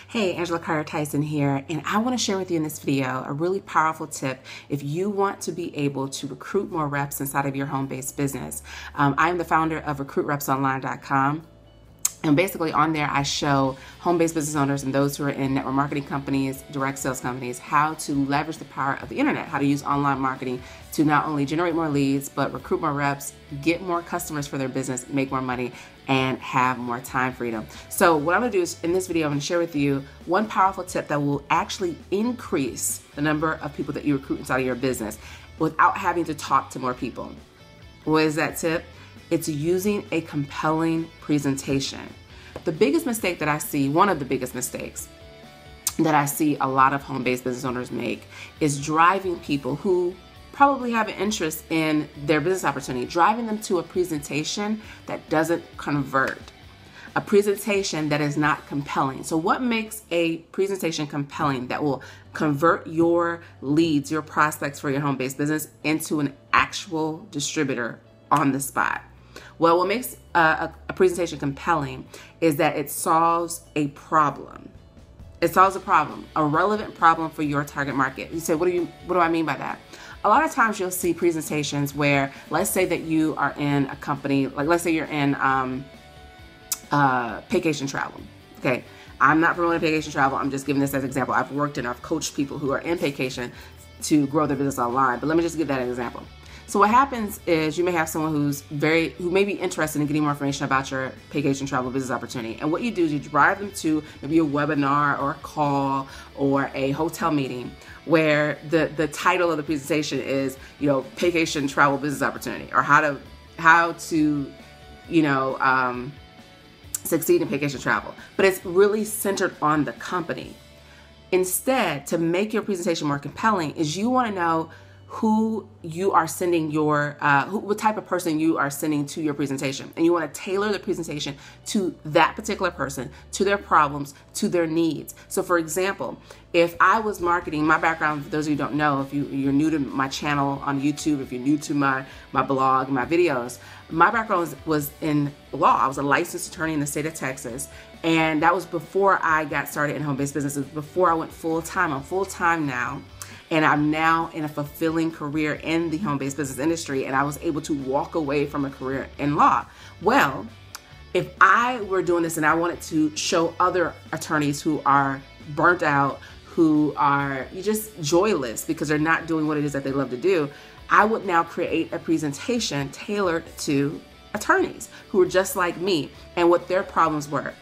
Hey, Angela Carter Tyson here, and I want to share with you in this video a really powerful tip if you want to be able to recruit more reps inside of your home-based business. I am the founder of RecruitRepsOnline.com. And basically on there, I show home-based business owners and those who are in network marketing companies, direct sales companies, how to leverage the power of the internet, how to use online marketing to not only generate more leads, but recruit more reps, get more customers for their business, make more money, and have more time freedom. So what I'm gonna do is in this video, I'm gonna share with you one powerful tip that will actually increase the number of people that you recruit inside of your business without having to talk to more people. What is that tip? It's using a compelling presentation. The biggest mistake that I see, one of the biggest mistakes that I see a lot of home-based business owners make is driving people who probably have an interest in their business opportunity, driving them to a presentation that doesn't convert, a presentation that is not compelling. So what makes a presentation compelling that will convert your leads, your prospects for your home-based business into an actual distributor on the spot? Well, what makes a presentation compelling is that it solves a problem. It solves a problem, a relevant problem for your target market. You say, what do I mean by that? A lot of times you'll see presentations where, let's say that you are in a company, like let's say you're in vacation travel. Okay, I'm not promoting vacation travel. I'm just giving this as an example. I've worked and I've coached people who are in vacation to grow their business online, but let me just give that an example. So what happens is you may have someone who may be interested in getting more information about your vacation travel business opportunity. And what you do is you drive them to maybe a webinar or a call or a hotel meeting where the title of the presentation is, vacation travel business opportunity, or how to succeed in vacation travel. But it's really centered on the company. Instead, to make your presentation more compelling is you want to know who you are sending what type of person you are sending to your presentation. And you want to tailor the presentation to that particular person, to their problems, to their needs. So for example, if I was marketing, my background, for those of you who don't know, if you're new to my channel on YouTube, if you're new to my blog, my videos, my background was in law. I was a licensed attorney in the state of Texas. And that was before I got started in home-based businesses, before I went full-time. I'm full-time now. And I'm now in a fulfilling career in the home-based business industry, and I was able to walk away from a career in law. Well, if I were doing this and I wanted to show other attorneys who are burnt out, who are just joyless because they're not doing what it is that they love to do, I would now create a presentation tailored to attorneys who are just like me and what their problems were.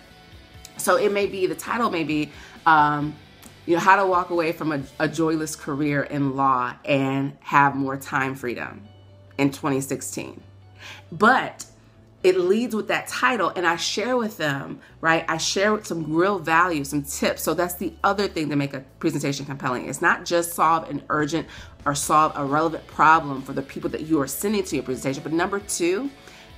So it may be, the title may be, how to walk away from a joyless career in law and have more time freedom in 2016. But it leads with that title, and I share with them, right? I share some real value, some tips. So that's the other thing to make a presentation compelling. It's not just solve an urgent or solve a relevant problem for the people that you are sending to your presentation, but number two,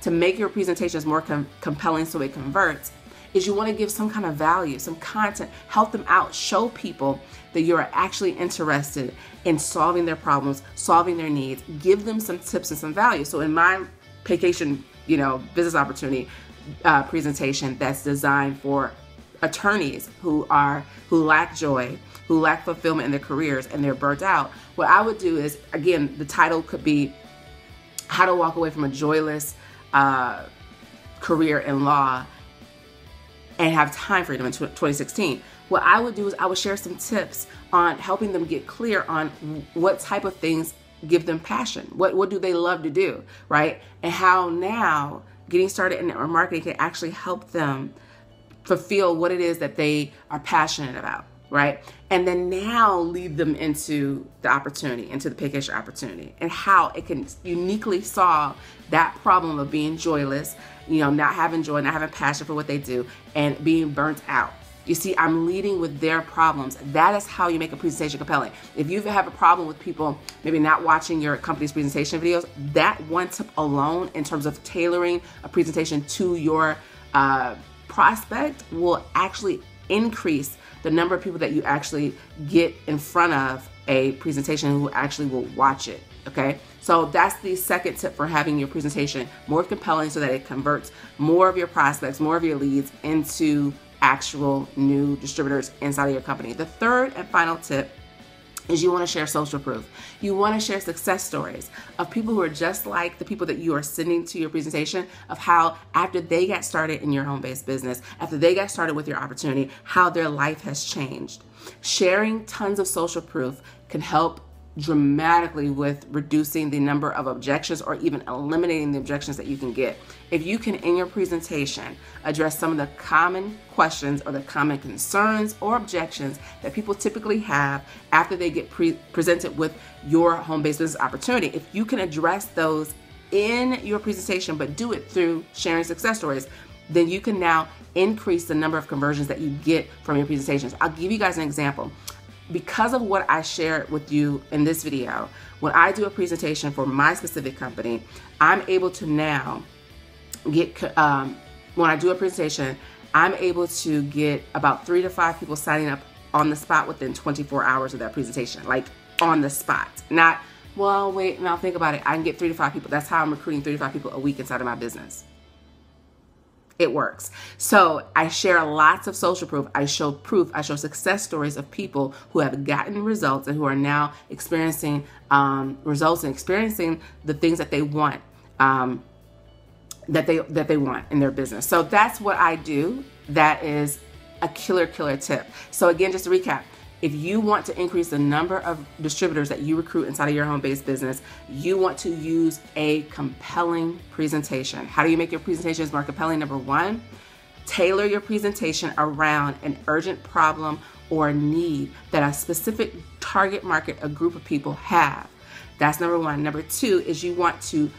to make your presentations more compelling so it converts, is you want to give some kind of value, some content, help them out, show people that you're actually interested in solving their problems, solving their needs, give them some tips and some value. So in my vacation, business opportunity presentation that's designed for attorneys who lack joy, who lack fulfillment in their careers and they're burnt out, what I would do is, again, the title could be How to Walk Away from a Joyless Career in Law and Have Time Freedom in 2016. What I would do is I would share some tips on helping them get clear on what type of things give them passion. What do they love to do, right? And how now getting started in network marketing can actually help them fulfill what it is that they are passionate about, right? And then now lead them into the opportunity, into the vacation opportunity, and how it can uniquely solve that problem of being joyless, not having joy, not having passion for what they do, and being burnt out. You see, I'm leading with their problems. That is how you make a presentation compelling. If you have a problem with people maybe not watching your company's presentation videos, that one tip alone in terms of tailoring a presentation to your prospect will actually increase the number of people that you actually get in front of a presentation who actually will watch it, okay? So that's the second tip for having your presentation more compelling so that it converts more of your prospects, more of your leads into actual new distributors inside of your company. The third and final tip is you want to share social proof. You want to share success stories of people who are just like the people that you are sending to your presentation, of how after they got started in your home-based business, after they got started with your opportunity, how their life has changed. Sharing tons of social proof can help dramatically with reducing the number of objections or even eliminating the objections that you can get. If you can, in your presentation, address some of the common questions or the common concerns or objections that people typically have after they get presented with your home-based business opportunity, if you can address those in your presentation, but do it through sharing success stories, then you can now increase the number of conversions that you get from your presentations. I'll give you guys an example. Because of what I shared with you in this video, when I do a presentation for my specific company, I'm able to now get, when I do a presentation, I'm able to get about 3 to 5 people signing up on the spot within 24 hours of that presentation, like on the spot. Not, well, wait, now think about it. I can get 3 to 5 people. That's how I'm recruiting 3 to 5 people a week inside of my business. It works. So I share lots of social proof. I show success stories of people who have gotten results and who are now experiencing results and experiencing the things that they want, that they want in their business. So that's what I do. That is a killer tip. So again, just to recap, if you want to increase the number of distributors that you recruit inside of your home-based business, you want to use a compelling presentation. How do you make your presentations more compelling? Number one, tailor your presentation around an urgent problem or need that a specific target market, a group of people have. That's number one. Number two is you want to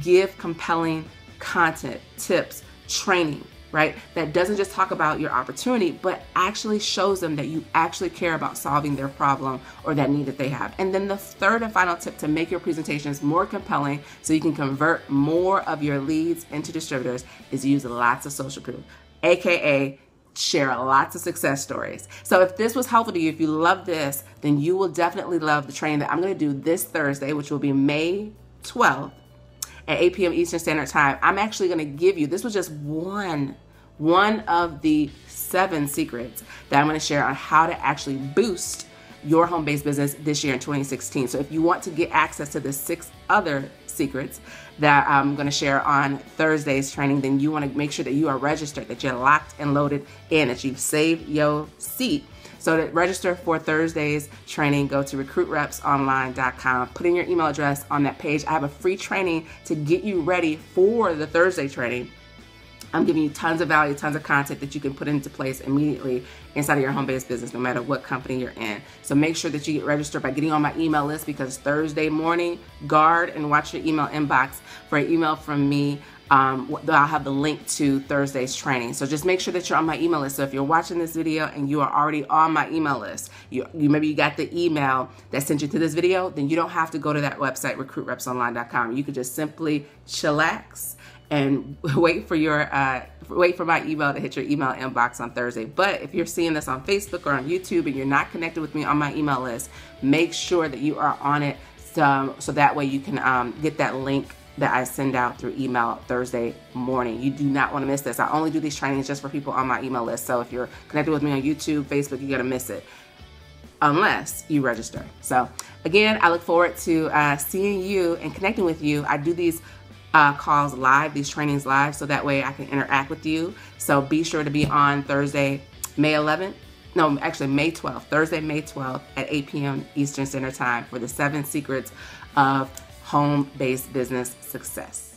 give compelling content, tips, training, right? That doesn't just talk about your opportunity, but actually shows them that you actually care about solving their problem or that need that they have. And then the third and final tip to make your presentations more compelling so you can convert more of your leads into distributors is use lots of social proof, AKA share lots of success stories. So if this was helpful to you, if you love this, then you will definitely love the training that I'm going to do this Thursday, which will be May 12th. At 8 p.m. Eastern Standard Time. I'm actually going to give you, this was just one of the 7 secrets that I'm going to share on how to actually boost your home-based business this year in 2016. So if you want to get access to the 6 other secrets that I'm going to share on Thursday's training, then you want to make sure that you are registered, that you're locked and loaded in, that you've saved your seat. So to register for Thursday's training, go to recruitrepsonline.com. Put in your email address on that page. I have a free training to get you ready for the Thursday training. I'm giving you tons of value, tons of content that you can put into place immediately inside of your home-based business, no matter what company you're in. So make sure that you get registered by getting on my email list, because Thursday morning, guard and watch your email inbox for an email from me. I'll have the link to Thursday's training. So just make sure that you're on my email list. So if you're watching this video and you are already on my email list, maybe you got the email that sent you to this video, then you don't have to go to that website, recruitrepsonline.com. You could just simply chillax and wait for my email to hit your email inbox on Thursday. But if you're seeing this on Facebook or on YouTube and you're not connected with me on my email list, make sure that you are on it so that way you can get that link that I send out through email Thursday morning. You do not want to miss this. I only do these trainings just for people on my email list. So if you're connected with me on YouTube, Facebook, you're going to miss it unless you register. So again, I look forward to seeing you and connecting with you. I do these calls live, these trainings live, so that way I can interact with you. So be sure to be on Thursday, May 11th. No, actually May 12th, Thursday, May 12th at 8 p.m. Eastern Standard Time for the 7 secrets of home-based business success.